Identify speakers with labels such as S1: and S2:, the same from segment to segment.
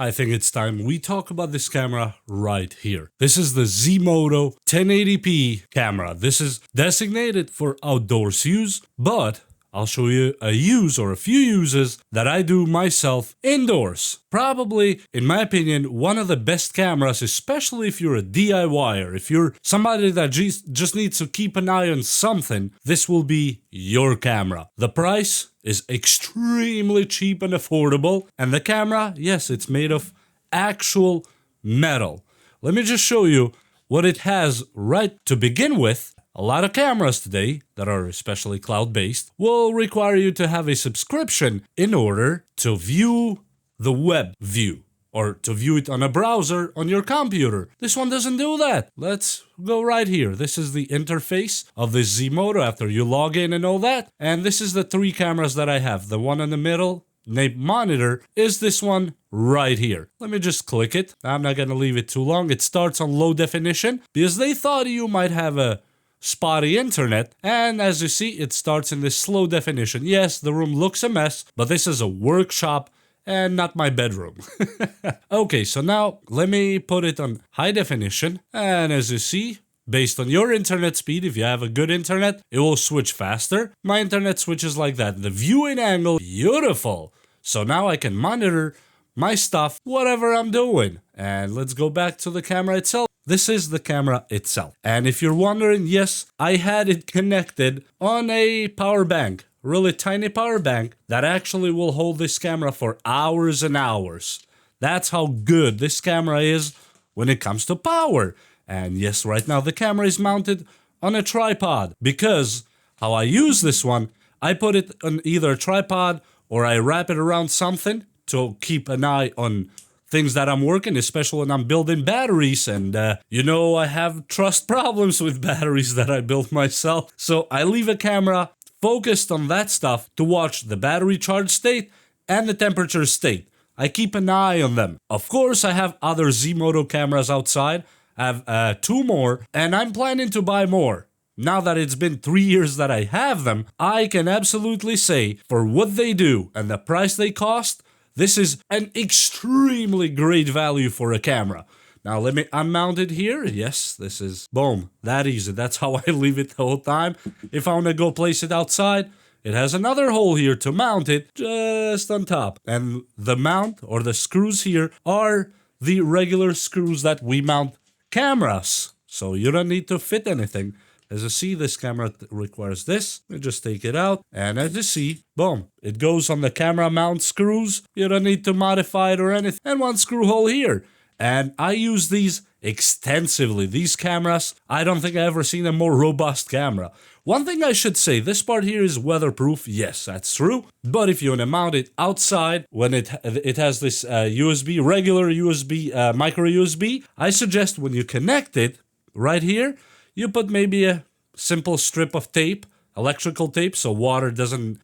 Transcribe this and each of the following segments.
S1: I think it's time we talk about this camera right here. This is the Zmodo 1080p camera. This is designated for outdoors use, but I'll show you a use or a few uses that I do myself indoors. Probably, in my opinion, one of the best cameras, especially if you're a DIYer, if you're somebody that just needs to keep an eye on something, this will be your camera. The price is extremely cheap and affordable, and the camera, yes, it's made of actual metal. Let me just show you what it has right to begin with. A lot of cameras today, that are especially cloud-based, will require you to have a subscription in order to view the web view, or to view it on a browser on your computer. This one doesn't do that. Let's go right here. This is the interface of the Zmodo after you log in and all that. And this is the three cameras that I have. The one in the middle, named monitor, is this one right here. Let me just click it. I'm not gonna leave it too long. It starts on low definition because they thought you might have a spotty internet, and as you see, it starts in this slow definition. Yes, the room looks a mess, but this is a workshop and not my bedroom. Okay, so now let me put it on high definition, and as you see, based on your internet speed, if you have a good internet, it will switch faster. My internet switches like that. The viewing angle, beautiful. So now I can monitor my stuff, whatever I'm doing. And let's go back to the camera itself. This is the camera itself. And if you're wondering, yes, I had it connected on a power bank, really tiny power bank that actually will hold this camera for hours and hours. That's how good this camera is when it comes to power. And yes, right now the camera is mounted on a tripod because how I use this one, I put it on either a tripod or I wrap it around something to keep an eye on things that I'm working, especially when I'm building batteries, and you know, I have trust problems with batteries that I built myself. So I leave a camera focused on that stuff to watch the battery charge state and the temperature state. I keep an eye on them. Of course, I have other Zmodo cameras outside. I have 2 more, and I'm planning to buy more. Now that it's been 3 years that I have them, I can absolutely say, for what they do and the price they cost, this is an extremely great value for a camera. Now let me unmount it here. Yes, this is, boom, that easy. That's how I leave it the whole time. If I want to go place it outside, it has another hole here to mount it just on top. And the mount, or the screws here, are the regular screws that we mount cameras. So you don't need to fit anything. As you see, this camera requires this. You just take it out, and as you see, boom, it goes on the camera mount screws. You don't need to modify it or anything. And one screw hole here. And I use these extensively. These cameras, I don't think I've ever seen a more robust camera. One thing I should say, this part here is weatherproof. Yes, that's true. But if you want to mount it outside, when it has this USB, regular USB, micro USB, I suggest when you connect it right here, you put maybe a simple strip of tape, electrical tape, so water doesn't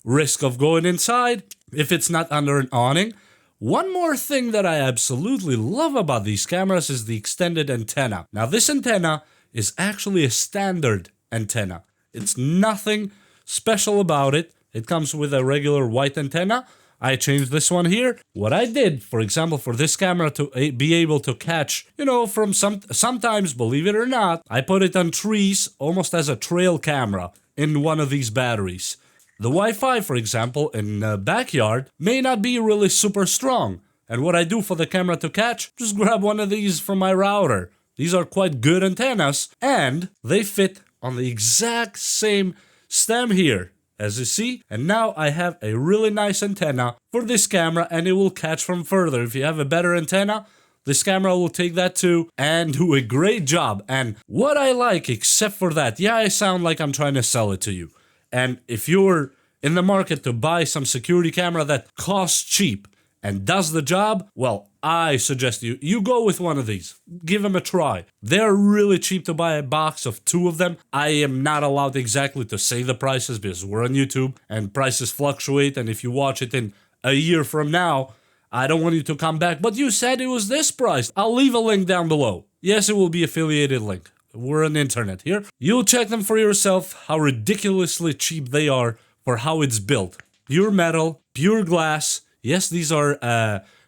S1: risk of going inside if it's not under an awning. One more thing that I absolutely love about these cameras is the extended antenna. Now this antenna is actually a standard antenna. It's nothing special about it. It comes with a regular white antenna. I changed this one here. What I did, for example, for this camera to be able to catch, you know, from sometimes, believe it or not, I put it on trees almost as a trail camera in one of these batteries. The Wi-Fi, for example, in the backyard may not be really super strong. And what I do for the camera to catch, just grab one of these from my router. These are quite good antennas, and they fit on the exact same stem here, as you see. And now I have a really nice antenna for this camera, and it will catch from further. If you have a better antenna, this camera will take that too and do a great job. And what I like, except for that, yeah, I sound like I'm trying to sell it to you. And if you're in the market to buy some security camera that costs cheap and does the job, well, I suggest you go with one of these. Give them a try. They're really cheap to buy a box of 2 of them. I am not allowed exactly to say the prices because we're on YouTube and prices fluctuate. And if you watch it in a year from now, I don't want you to come back. But you said it was this price. I'll leave a link down below. Yes, it will be affiliated link. We're on the internet here. You'll check them for yourself how ridiculously cheap they are for how it's built. Pure metal, pure glass. Yes, these are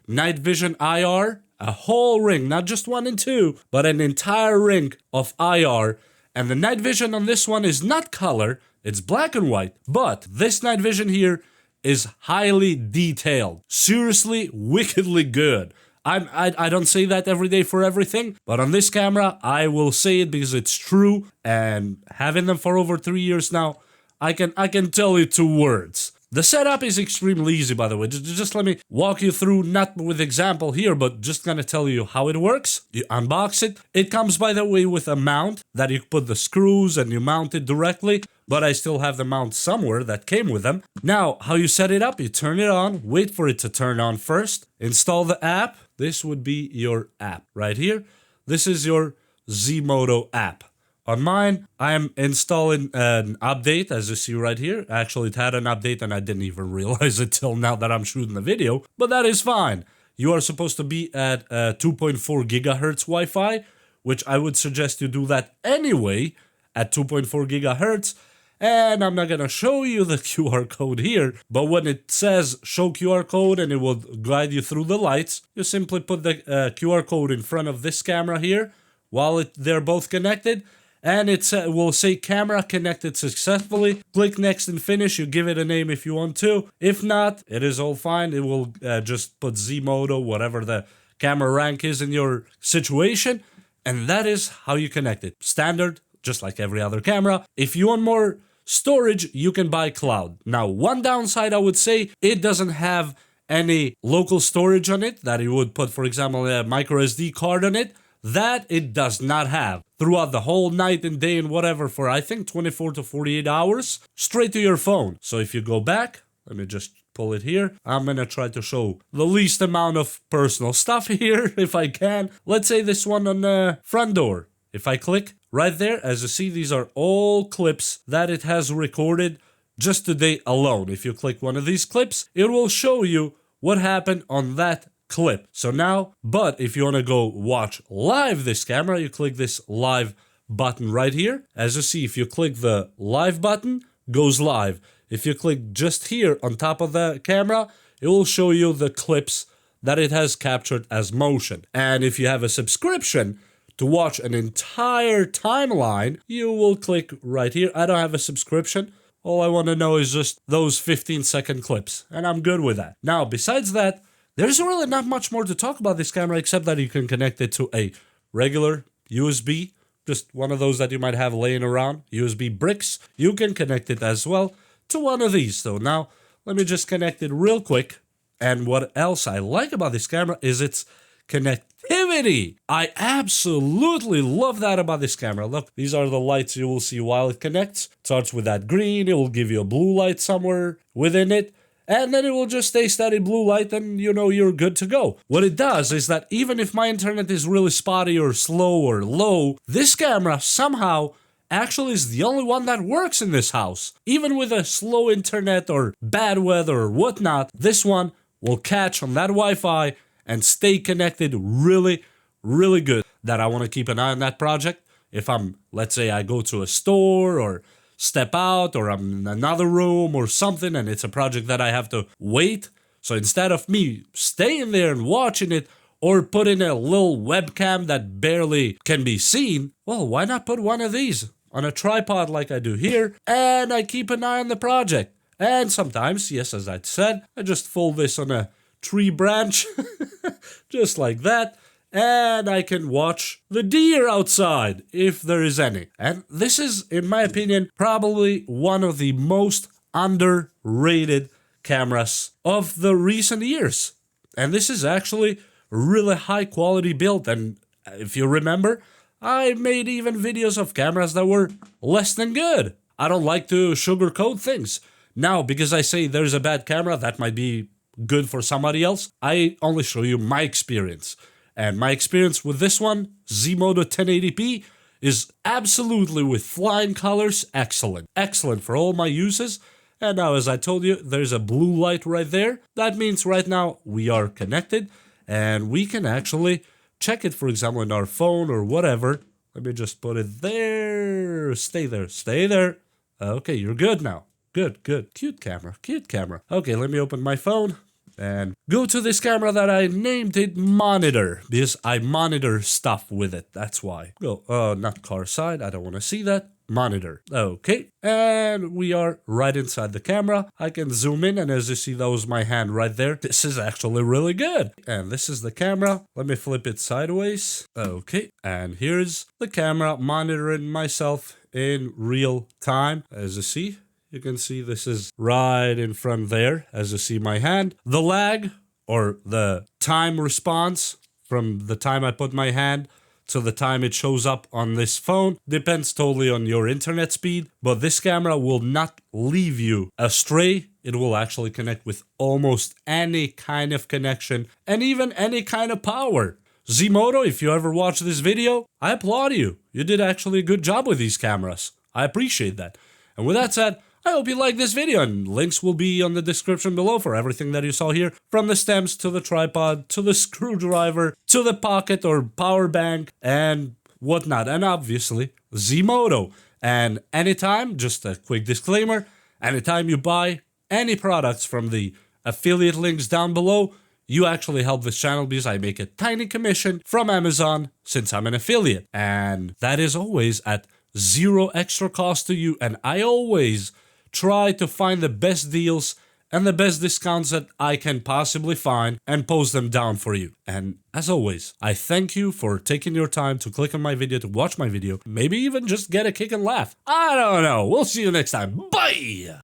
S1: night vision IR, a whole ring, not just one and two, but an entire ring of IR. And the night vision on this one is not color, it's black and white. But this night vision here is highly detailed. Seriously, wickedly good. I don't say that every day for everything, but on this camera, I will say it because it's true. And having them for over 3 years now, I can tell you 2 words. The setup is extremely easy, by the way. Just let me walk you through, not with example here, but just gonna tell you how it works. You unbox it. It comes, by the way, with a mount that you put the screws and you mount it directly, but I still have the mount somewhere that came with them. Now, how you set it up, you turn it on, wait for it to turn on first, install the app. This would be your app right here. This is your Zmodo app. On mine, I'm installing an update, as you see right here. Actually, it had an update and I didn't even realize it till now that I'm shooting the video, but that is fine. You are supposed to be at 2.4 gigahertz Wi-Fi, which I would suggest you do that anyway at 2.4 gigahertz. And I'm not gonna show you the QR code here, but when it says show QR code and it will guide you through the lights, you simply put the QR code in front of this camera here while they're both connected. And it will say camera connected successfully. Click next and finish. You give it a name if you want to. If not, it is all fine. It will just put Zmodo, whatever the camera rank is in your situation. And that is how you connect it. Standard, just like every other camera. If you want more storage, you can buy cloud. Now, one downside I would say, it doesn't have any local storage on it that you would put, for example, a micro SD card on it. That it does not have. Throughout the whole night and day and whatever for I think 24 to 48 hours, straight to your phone. So if you go back, let me just pull it here. I'm gonna try to show the least amount of personal stuff here if I can. Let's say this one on the front door. If I click right there, as you see, these are all clips that it has recorded just today alone. If you click one of these clips, it will show you what happened on that clip. So now, but if you want to go watch live this camera, you click this live button right here. As you see, if you click the live button, goes live. If you click just here on top of the camera, it will show you the clips that it has captured as motion. And if you have a subscription to watch an entire timeline, you will click right here. I don't have a subscription. All I want to know is just those 15-second clips, and I'm good with that. Now, besides that, there's really not much more to talk about this camera except that you can connect it to a regular USB, just one of those that you might have laying around, USB bricks. You can connect it as well to one of these. So now, let me just connect it real quick. And what else I like about this camera is its connectivity. I absolutely love that about this camera. Look, these are the lights you will see while it connects. It starts with that green, it will give you a blue light somewhere within it. And then it will just stay steady blue light and you know you're good to go. What it does is that even if my internet is really spotty or slow or low, this camera somehow actually is the only one that works in this house. Even with a slow internet or bad weather or whatnot, this one will catch on that Wi-Fi and stay connected really, really good. That I want to keep an eye on that project. If I'm, let's say I go to a store or step out or I'm in another room or something and it's a project that I have to wait. So instead of me staying there and watching it or putting a little webcam that barely can be seen, well, why not put one of these on a tripod like I do here and I keep an eye on the project. And sometimes, yes, as I said, I just fold this on a tree branch just like that. And I can watch the deer outside, if there is any. And this is, in my opinion, probably one of the most underrated cameras of the recent years. And this is actually really high quality build. And if you remember, I made even videos of cameras that were less than good. I don't like to sugarcoat things. Now, because I say there's a bad camera that might be good for somebody else, I only show you my experience. And my experience with this one, Zmodo 1080p, is absolutely with flying colors, excellent. Excellent for all my uses. And now, as I told you, there's a blue light right there. That means right now we are connected and we can actually check it, for example, in our phone or whatever. Let me just put it there. Stay there. Stay there. Okay, you're good now. Good, good. Cute camera. Cute camera. Okay, let me open my phone. and go to this camera that I named it Monitor, because I monitor stuff with it, that's why. Go, not car side, I don't want to see that. Monitor. Okay, and we are right inside the camera. I can zoom in, and as you see, that was my hand right there. This is actually really good. And this is the camera. Let me flip it sideways. Okay, and here's the camera monitoring myself in real time. As you see, you can see this is right in front there. As you see my hand, the lag or the time response from the time I put my hand to the time it shows up on this phone depends totally on your internet speed, but this camera will not leave you astray. It will actually connect with almost any kind of connection and even any kind of power. Zmodo, if you ever watch this video, I applaud you. You did actually a good job with these cameras. I appreciate that. And with that said, I hope you liked this video, and links will be on the description below for everything that you saw here, from the stems to the tripod, to the screwdriver, to the pocket or power bank, and whatnot. And obviously, Zmodo. And anytime, just a quick disclaimer, anytime you buy any products from the affiliate links down below, you actually help this channel because I make a tiny commission from Amazon since I'm an affiliate. And that is always at zero extra cost to you, and I always try to find the best deals and the best discounts that I can possibly find and post them down for you. And as always, I thank you for taking your time to click on my video, to watch my video, maybe even just get a kick and laugh. I don't know. We'll see you next time. Bye!